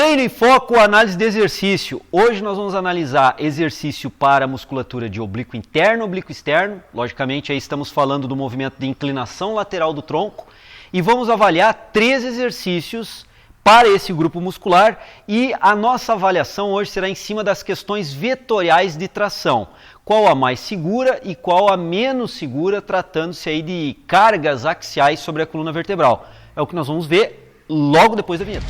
Treino em foco, análise de exercício. Hoje nós vamos analisar exercício para musculatura de oblíquo interno, oblíquo externo. Logicamente aí estamos falando do movimento de inclinação lateral do tronco. E vamos avaliar 3 exercícios para esse grupo muscular. E a nossa avaliação hoje será em cima das questões vetoriais de tração. Qual a mais segura e qual a menos segura, tratando-se aí de cargas axiais sobre a coluna vertebral. É o que nós vamos ver logo depois da vinheta.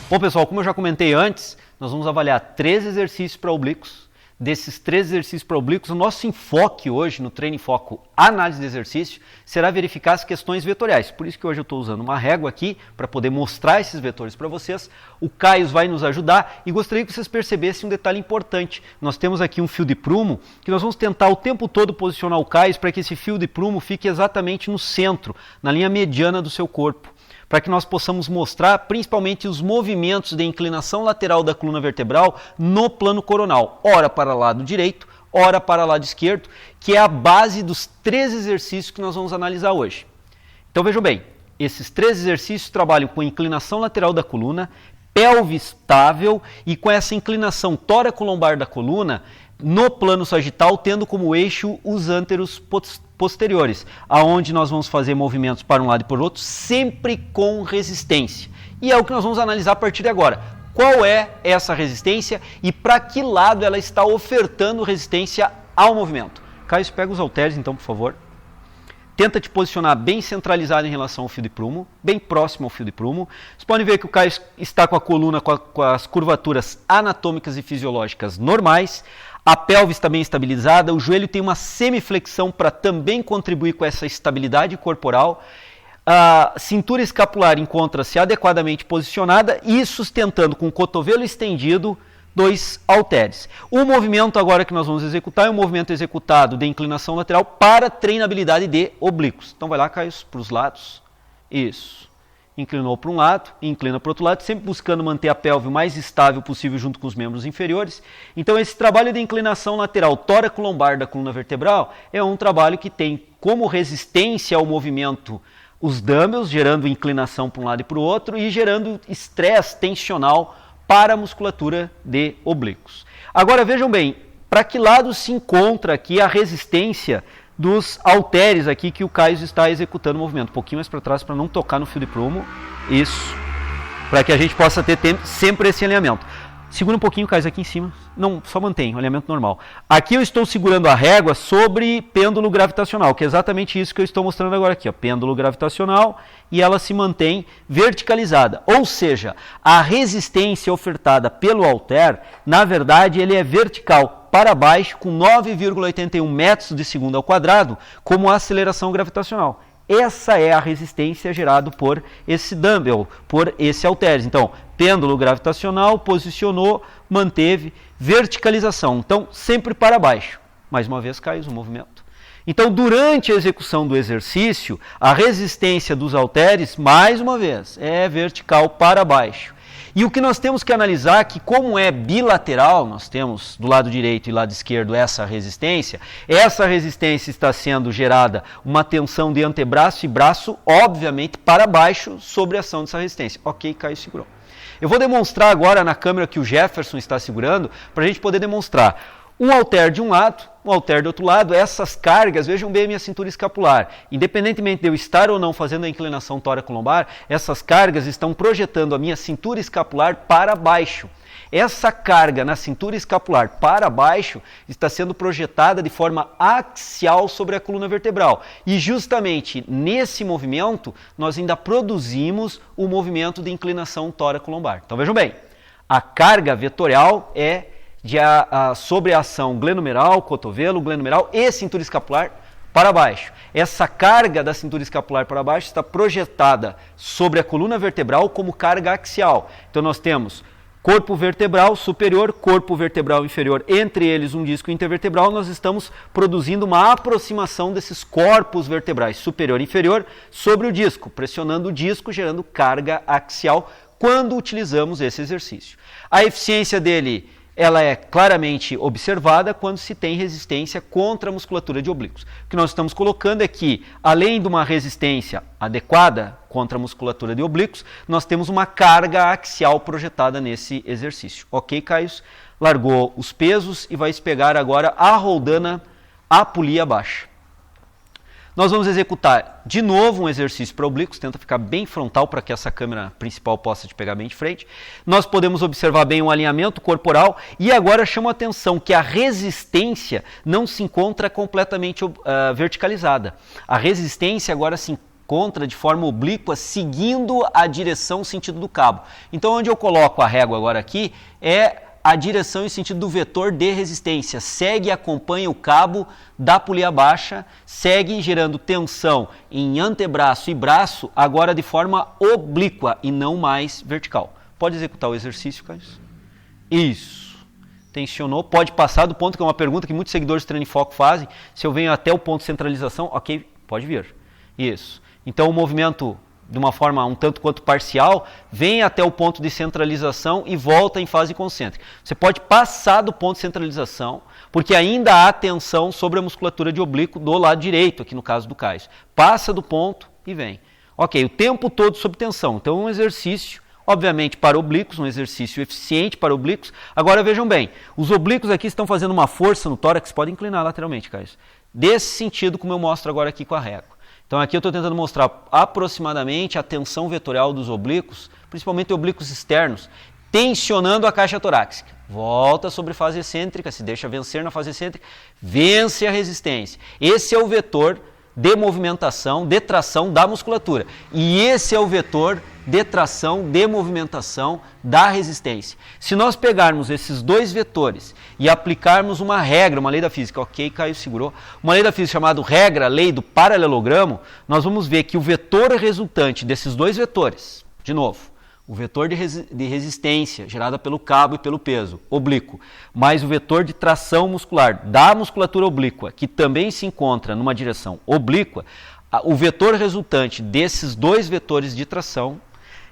Bom, pessoal, como eu já comentei antes, nós vamos avaliar 3 exercícios para oblíquos. Desses 3 exercícios para oblíquos, o nosso enfoque hoje no treino em foco análise de exercício será verificar as questões vetoriais. Por isso que hoje eu estou usando uma régua aqui para poder mostrar esses vetores para vocês. O Caio vai nos ajudar e gostaria que vocês percebessem um detalhe importante. Nós temos aqui um fio de prumo que nós vamos tentar o tempo todo posicionar o Caio para que esse fio de prumo fique exatamente no centro, na linha mediana do seu corpo, para que nós possamos mostrar principalmente os movimentos de inclinação lateral da coluna vertebral no plano coronal, ora para o lado direito, ora para o lado esquerdo, que é a base dos 3 exercícios que nós vamos analisar hoje. Então vejam bem, esses 3 exercícios trabalham com inclinação lateral da coluna, pelve estável e com essa inclinação tóraco-lombar da coluna no plano sagital, tendo como eixo os ânteros posteriores, aonde nós vamos fazer movimentos para um lado e para o outro, sempre com resistência. E é o que nós vamos analisar a partir de agora. Qual é essa resistência e para que lado ela está ofertando resistência ao movimento? Caio, pega os halteres então, por favor. Tenta te posicionar bem centralizado em relação ao fio de prumo, bem próximo ao fio de prumo. Vocês podem ver que o Caio está com a coluna com as curvaturas anatômicas e fisiológicas normais. A pelve está bem estabilizada, o joelho tem uma semiflexão para também contribuir com essa estabilidade corporal. A cintura escapular encontra-se adequadamente posicionada e sustentando com o cotovelo estendido 2 halteres. O movimento agora que nós vamos executar é um movimento executado de inclinação lateral para treinabilidade de oblíquos. Então vai lá, Caio, para os lados. Isso. Inclinou para um lado, inclina para o outro lado, sempre buscando manter a pelve o mais estável possível junto com os membros inferiores. Então esse trabalho de inclinação lateral tóraco-lombar da coluna vertebral é um trabalho que tem como resistência ao movimento os dumbbells, gerando inclinação para um lado e para o outro e gerando estresse tensional para a musculatura de oblíquos. Agora vejam bem, para que lado se encontra aqui a resistência dos halteres aqui que o Caio está executando o movimento. Um pouquinho mais para trás para não tocar no fio de prumo. Isso. Para que a gente possa ter sempre esse alinhamento. Segura um pouquinho, Caio, aqui em cima. Não, só mantém o alinhamento normal. Aqui eu estou segurando a régua sobre pêndulo gravitacional, que é exatamente isso que eu estou mostrando agora aqui. Ó, pêndulo gravitacional e ela se mantém verticalizada. Ou seja, a resistência ofertada pelo halter, na verdade, ele é vertical para baixo com 9,81 metros de segundo ao quadrado como aceleração gravitacional. Essa é a resistência gerada por esse dumbbell, por esse halteres. Então, pêndulo gravitacional, posicionou, manteve, verticalização. Então, sempre para baixo. Mais uma vez, cai o movimento. Então, durante a execução do exercício, a resistência dos halteres, mais uma vez, é vertical para baixo. E o que nós temos que analisar é que, como é bilateral, nós temos do lado direito e lado esquerdo essa resistência está sendo gerada uma tensão de antebraço e braço, obviamente, para baixo sobre a ação dessa resistência. Ok, Caio segurou. Eu vou demonstrar agora na câmera que o Jefferson está segurando, para a gente poder demonstrar um halter de um lado, um halter do outro lado, essas cargas, vejam bem a minha cintura escapular. Independentemente de eu estar ou não fazendo a inclinação tóraco-lombar, essas cargas estão projetando a minha cintura escapular para baixo. Essa carga na cintura escapular para baixo está sendo projetada de forma axial sobre a coluna vertebral. E justamente nesse movimento, nós ainda produzimos o movimento de inclinação tóraco-lombar. Então vejam bem, a carga vetorial é sobre a ação glenomeral, cotovelo, glenomeral e cintura escapular para baixo. Essa carga da cintura escapular para baixo está projetada sobre a coluna vertebral como carga axial. Então nós temos corpo vertebral superior, corpo vertebral inferior, entre eles um disco intervertebral, nós estamos produzindo uma aproximação desses corpos vertebrais superior e inferior sobre o disco, pressionando o disco, gerando carga axial quando utilizamos esse exercício. A eficiência dele ela é claramente observada quando se tem resistência contra a musculatura de oblíquos. O que nós estamos colocando é que, além de uma resistência adequada contra a musculatura de oblíquos, nós temos uma carga axial projetada nesse exercício. Ok, Caio? Largou os pesos e vai pegar agora a roldana, a polia baixa. Nós vamos executar de novo um exercício para oblíquos, tenta ficar bem frontal para que essa câmera principal possa te pegar bem de frente. Nós podemos observar bem o alinhamento corporal e agora chamo a atenção que a resistência não se encontra completamente verticalizada. A resistência agora se encontra de forma oblíqua, seguindo a direção, sentido do cabo. Então, onde eu coloco a régua agora aqui é a direção e sentido do vetor de resistência. Segue e acompanha o cabo da polia baixa, segue gerando tensão em antebraço e braço, agora de forma oblíqua e não mais vertical. Pode executar o exercício, Caio? Isso. Tensionou, pode passar do ponto, que é uma pergunta que muitos seguidores de Treino em Foco fazem. Se eu venho até o ponto de centralização, ok, pode vir. Isso. Então o movimento, de uma forma um tanto quanto parcial, vem até o ponto de centralização e volta em fase concêntrica. Você pode passar do ponto de centralização, porque ainda há tensão sobre a musculatura de oblíquo do lado direito, aqui no caso do Caio. Passa do ponto e vem. Ok, o tempo todo sob tensão. Então um exercício, obviamente para oblíquos, um exercício eficiente para oblíquos. Agora vejam bem, os oblíquos aqui estão fazendo uma força no tórax, pode inclinar lateralmente, Caio. Desse sentido, como eu mostro agora aqui com a régua. Então aqui eu estou tentando mostrar aproximadamente a tensão vetorial dos oblíquos, principalmente oblíquos externos, tensionando a caixa torácica. Volta sobre fase excêntrica, se deixa vencer na fase excêntrica, vence a resistência. Esse é o vetor de movimentação, de tração da musculatura. E esse é o vetor de tração, de movimentação da resistência. Se nós pegarmos esses dois vetores e aplicarmos uma regra, uma lei da física, ok, Caio segurou, uma lei da física chamada regra, lei do paralelogramo, nós vamos ver que o vetor resultante desses dois vetores, de novo, o vetor de resistência gerada pelo cabo e pelo peso, oblíquo, mais o vetor de tração muscular da musculatura oblíqua, que também se encontra numa direção oblíqua, o vetor resultante desses dois vetores de tração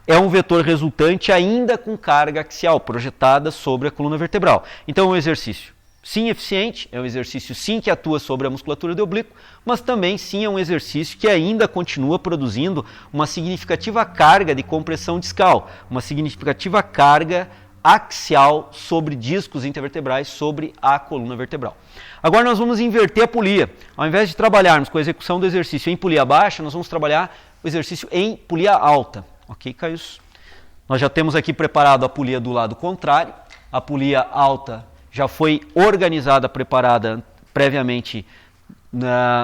é um vetor resultante ainda com carga axial projetada sobre a coluna vertebral. Então é um exercício sim eficiente, é um exercício sim que atua sobre a musculatura do oblíquo, mas também sim é um exercício que ainda continua produzindo uma significativa carga de compressão discal, uma significativa carga axial sobre discos intervertebrais, sobre a coluna vertebral. Agora nós vamos inverter a polia. Ao invés de trabalharmos com a execução do exercício em polia baixa, nós vamos trabalhar o exercício em polia alta. Ok, Caio? Nós já temos aqui preparado a polia do lado contrário. A polia alta já foi organizada, preparada previamente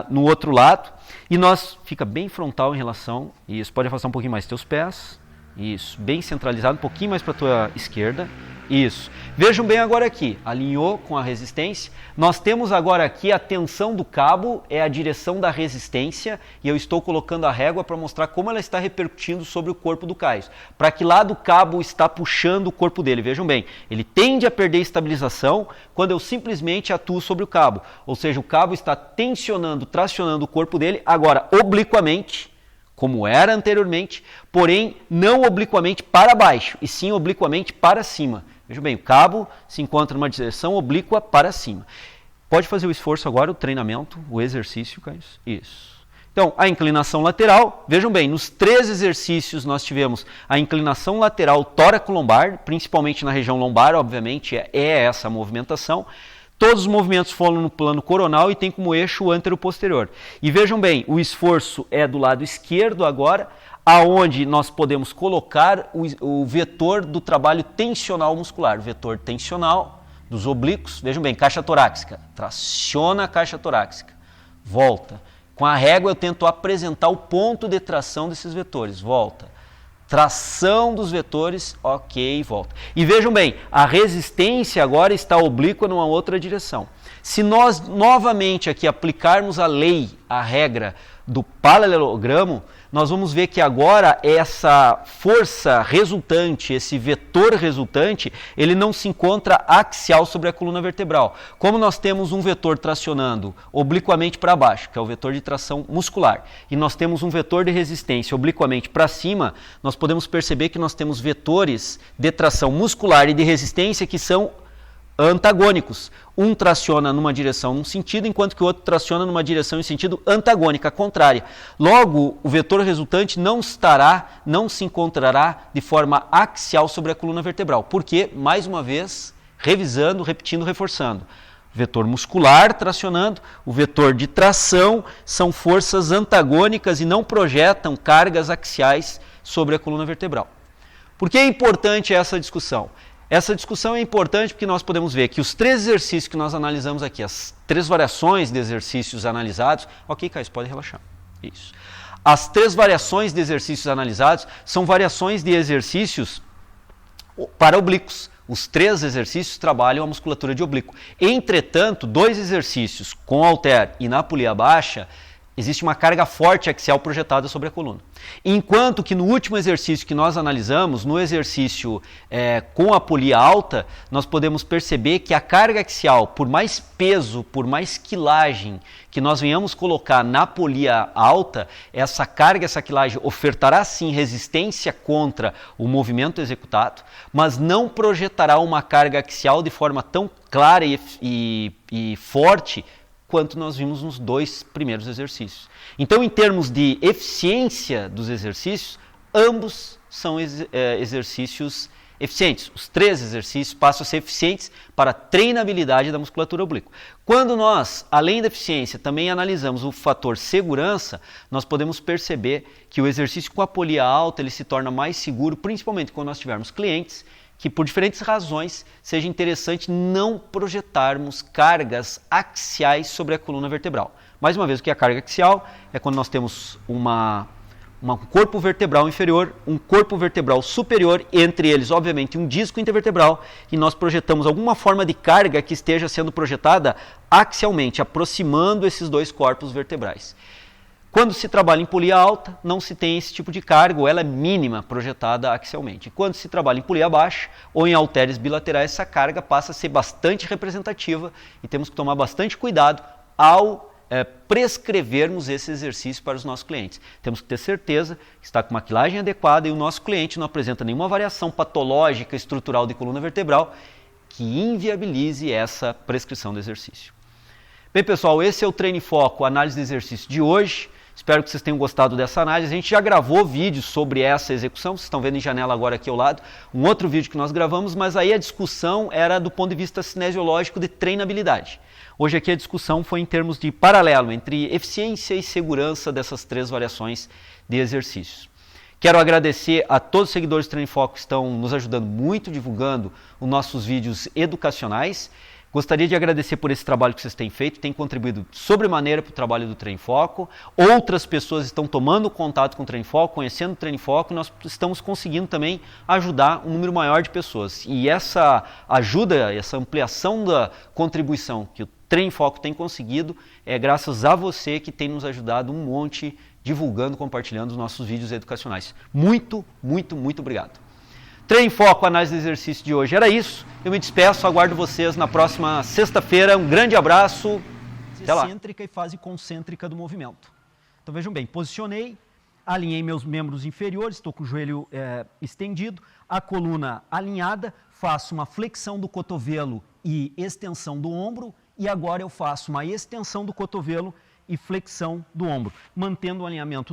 no outro lado. E nós, fica bem frontal em relação, isso, pode afastar um pouquinho mais teus pés. Isso, bem centralizado, um pouquinho mais para a tua esquerda. Isso. Vejam bem agora aqui, alinhou com a resistência. Nós temos agora aqui a tensão do cabo, é a direção da resistência, e eu estou colocando a régua para mostrar como ela está repercutindo sobre o corpo do Caio. Para que lado o cabo está puxando o corpo dele. Vejam bem, ele tende a perder estabilização quando eu simplesmente atuo sobre o cabo. Ou seja, o cabo está tensionando, tracionando o corpo dele, agora obliquamente, como era anteriormente, porém não obliquamente para baixo, e sim obliquamente para cima. Vejam bem, o cabo se encontra numa direção oblíqua para cima. Pode fazer o esforço agora, o treinamento, o exercício, Caio. Isso. Então, a inclinação lateral, vejam bem, nos 3 exercícios nós tivemos a inclinação lateral tóraco-lombar, principalmente na região lombar, obviamente, é essa a movimentação. Todos os movimentos foram no plano coronal e tem como eixo o antero-posterior. E vejam bem, o esforço é do lado esquerdo agora, aonde nós podemos colocar o vetor do trabalho tensional muscular. O vetor tensional dos oblíquos, vejam bem, caixa torácica, traciona a caixa torácica, volta. Com a régua eu tento apresentar o ponto de tração desses vetores, volta. Tração dos vetores, ok, volta. E vejam bem, a resistência agora está oblíqua numa outra direção. Se nós novamente aqui aplicarmos a lei, a regra do paralelogramo, nós vamos ver que agora essa força resultante, esse vetor resultante, ele não se encontra axial sobre a coluna vertebral. Como nós temos um vetor tracionando obliquamente para baixo, que é o vetor de tração muscular, e nós temos um vetor de resistência obliquamente para cima, nós podemos perceber que nós temos vetores de tração muscular e de resistência que são antagônicos. Um traciona numa direção num sentido, enquanto que o outro traciona numa direção em sentido antagônica, contrária. Logo, o vetor resultante não se encontrará de forma axial sobre a coluna vertebral. Porque, mais uma vez, revisando, repetindo, reforçando. Vetor muscular tracionando, o vetor de tração são forças antagônicas e não projetam cargas axiais sobre a coluna vertebral. Por que é importante essa discussão? Essa discussão é importante porque nós podemos ver que os 3 exercícios que nós analisamos aqui, as 3 variações de exercícios analisados... Ok, Caio, pode relaxar. Isso. As 3 variações de exercícios analisados são variações de exercícios para oblíquos. Os 3 exercícios trabalham a musculatura de oblíquo. Entretanto, 2 exercícios com halter e na polia baixa, existe uma carga forte axial projetada sobre a coluna. Enquanto que no último exercício que nós analisamos, no exercício com a polia alta, nós podemos perceber que a carga axial, por mais peso, por mais quilagem que nós venhamos colocar na polia alta, essa carga, essa quilagem ofertará sim resistência contra o movimento executado, mas não projetará uma carga axial de forma tão clara e forte quanto nós vimos nos 2 primeiros exercícios. Então, em termos de eficiência dos exercícios, ambos são exercícios eficientes. Os 3 exercícios passam a ser eficientes para a treinabilidade da musculatura oblíqua. Quando nós, além da eficiência, também analisamos o fator segurança, nós podemos perceber que o exercício com a polia alta ele se torna mais seguro, principalmente quando nós tivermos clientes que por diferentes razões seja interessante não projetarmos cargas axiais sobre a coluna vertebral. Mais uma vez, o que é a carga axial? É quando nós temos um corpo vertebral inferior, um corpo vertebral superior, entre eles, obviamente, um disco intervertebral, e nós projetamos alguma forma de carga que esteja sendo projetada axialmente, aproximando esses 2 corpos vertebrais. Quando se trabalha em polia alta, não se tem esse tipo de carga, ou ela é mínima, projetada axialmente. Quando se trabalha em polia baixa ou em halteres bilaterais, essa carga passa a ser bastante representativa e temos que tomar bastante cuidado ao prescrevermos esse exercício para os nossos clientes. Temos que ter certeza que está com uma quilagem adequada e o nosso cliente não apresenta nenhuma variação patológica estrutural de coluna vertebral que inviabilize essa prescrição do exercício. Bem, pessoal, esse é o Treino em Foco, análise de exercício de hoje. Espero que vocês tenham gostado dessa análise. A gente já gravou vídeos sobre essa execução, vocês estão vendo em janela agora aqui ao lado, um outro vídeo que nós gravamos, mas aí a discussão era do ponto de vista cinesiológico de treinabilidade. Hoje aqui a discussão foi em termos de paralelo entre eficiência e segurança dessas 3 variações de exercícios. Quero agradecer a todos os seguidores do Treino em Foco que estão nos ajudando muito, divulgando os nossos vídeos educacionais. Gostaria de agradecer por esse trabalho que vocês têm feito, tem contribuído sobremaneira para o trabalho do Treino em Foco. Outras pessoas estão tomando contato com o Treino em Foco, conhecendo o Treino em Foco, e nós estamos conseguindo também ajudar um número maior de pessoas. E essa ajuda, essa ampliação da contribuição que o Treino em Foco tem conseguido é graças a você que tem nos ajudado um monte, divulgando, compartilhando os nossos vídeos educacionais. Muito, muito, muito obrigado. Treino em Foco, análise do exercício de hoje. Era isso. Eu me despeço, aguardo vocês na próxima sexta-feira. Um grande abraço. Até lá. Excêntrica e fase concêntrica do movimento. Então vejam bem, posicionei, alinhei meus membros inferiores, estou com o joelho estendido, a coluna alinhada, faço uma flexão do cotovelo e extensão do ombro, e agora eu faço uma extensão do cotovelo e flexão do ombro, mantendo o alinhamento